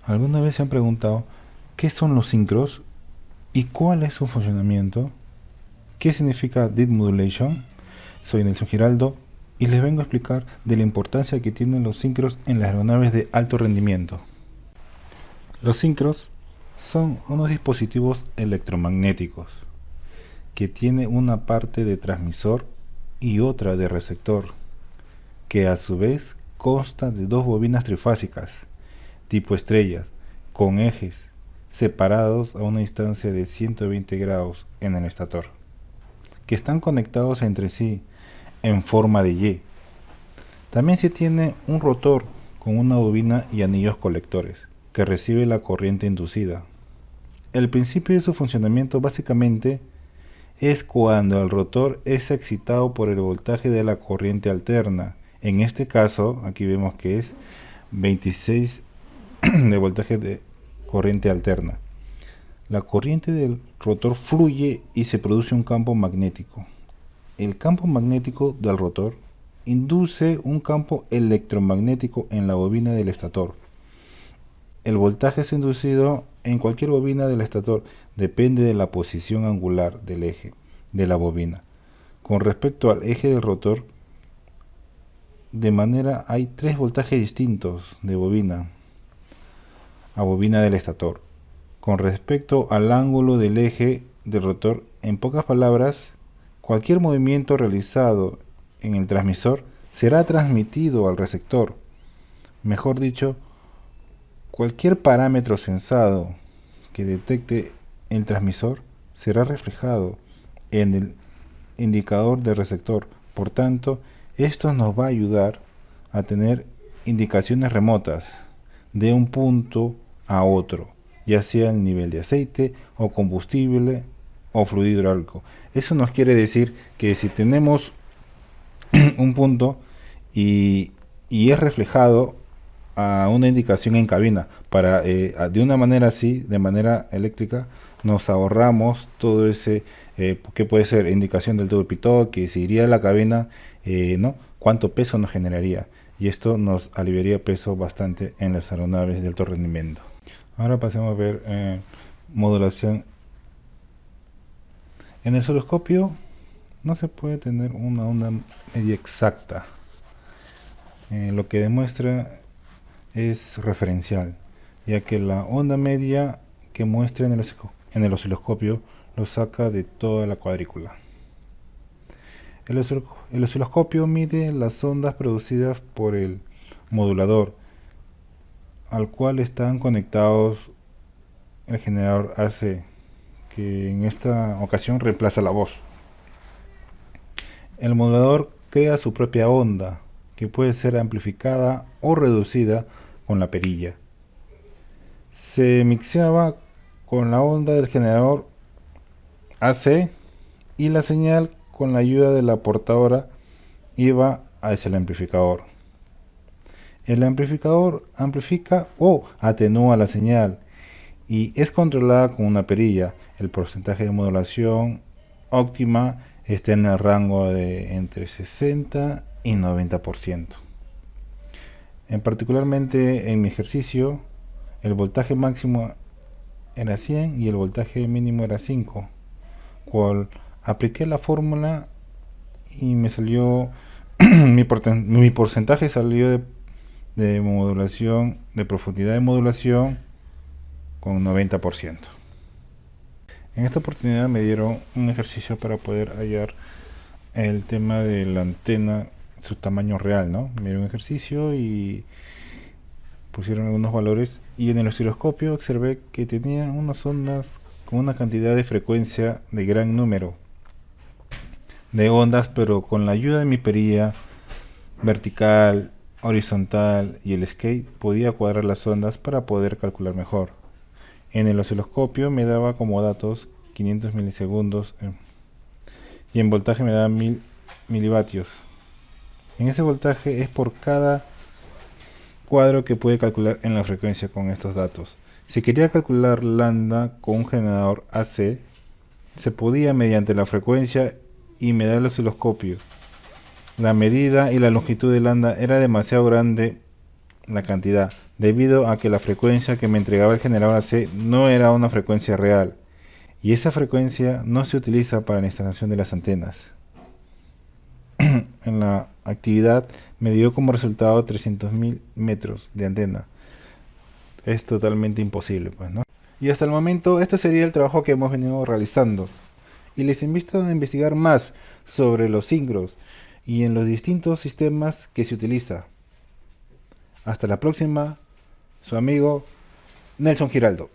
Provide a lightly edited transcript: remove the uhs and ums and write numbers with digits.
¿Alguna vez se han preguntado qué son los sincros y cuál es su funcionamiento? ¿Qué significa Deep Modulation? Soy Nelson Giraldo y les vengo a explicar de la importancia que tienen los sincros en las aeronaves de alto rendimiento. Los sincros son unos dispositivos electromagnéticos que tienen una parte de transmisor y otra de receptor, que a su vez consta de dos bobinas trifásicas tipo estrellas con ejes separados a una distancia de 120 grados en el estator, que están conectados entre sí en forma de Y. También se tiene un rotor con una bobina y anillos colectores que recibe la corriente inducida. El principio de su funcionamiento básicamente es cuando el rotor es excitado por el voltaje de la corriente alterna. En este caso, aquí vemos que es 26 de voltaje de corriente alterna. La corriente del rotor fluye y se produce un campo magnético. El campo magnético del rotor induce un campo electromagnético en la bobina del estator. El voltaje es inducido en cualquier bobina del estator, depende de la posición angular del eje de la bobina. Con respecto al eje del rotor, hay tres voltajes distintos de bobina a bobina del estator. Con respecto al ángulo del eje del rotor, en pocas palabras, cualquier movimiento realizado en el transmisor será transmitido al receptor. Mejor dicho, cualquier parámetro sensado que detecte el transmisor será reflejado en el indicador del receptor. Por tanto, esto nos va a ayudar a tener indicaciones remotas de un punto a otro, ya sea el nivel de aceite o combustible o fluido hidráulico. Eso nos quiere decir que si tenemos un punto y es reflejado a una indicación en cabina, de una manera así, de manera eléctrica, nos ahorramos todo ese, que puede ser indicación del tubo de pitot, que si iría a la cabina, ¿no? Cuánto peso nos generaría, y esto nos aliviaría peso bastante en las aeronaves de alto rendimiento. Ahora pasemos a ver modulación. En el osciloscopio no se puede tener una onda media exacta. Lo que demuestra es referencial, ya que la onda media que muestra en el osciloscopio lo saca de toda la cuadrícula. El osciloscopio mide las ondas producidas por el modulador, al cual están conectados el generador AC, que en esta ocasión reemplaza la voz. El modulador crea su propia onda, que puede ser amplificada o reducida con la perilla. Se mixeaba con la onda del generador AC y la señal, con la ayuda de la portadora, iba hacia el amplificador. El amplificador amplifica o atenúa la señal y es controlada con una perilla. El porcentaje de modulación óptima está en el rango de entre 60 y 90%. Particularmente en mi ejercicio, el voltaje máximo era 100 y el voltaje mínimo era 5, cual apliqué la fórmula y me salió mi porcentaje salió de modulación, de profundidad de modulación, con 90%. En esta oportunidad me dieron un ejercicio para poder hallar el tema de la antena, su tamaño real, ¿no? Me dieron un ejercicio y pusieron algunos valores, y en el osciloscopio observé que tenía unas ondas con una cantidad de frecuencia de gran número de ondas, pero con la ayuda de mi perilla vertical, horizontal y el scale podía cuadrar las ondas para poder calcular mejor. En el osciloscopio me daba como datos 500 milisegundos y en voltaje me daba 1000 milivatios. En ese voltaje es por cada cuadro que puede calcular en la frecuencia con estos datos. Si quería calcular lambda con un generador AC, se podía mediante la frecuencia y medida el osciloscopio. La medida y la longitud de lambda era demasiado grande la cantidad, debido a que la frecuencia que me entregaba el generador AC no era una frecuencia real, y esa frecuencia no se utiliza para la instalación de las antenas. En la actividad me dio como resultado 300.000 metros de antena. Es totalmente imposible, pues, ¿no? Y hasta el momento este sería el trabajo que hemos venido realizando. Y les invito a investigar más sobre los sincros y en los distintos sistemas que se utiliza. Hasta la próxima, su amigo Nelson Giraldo.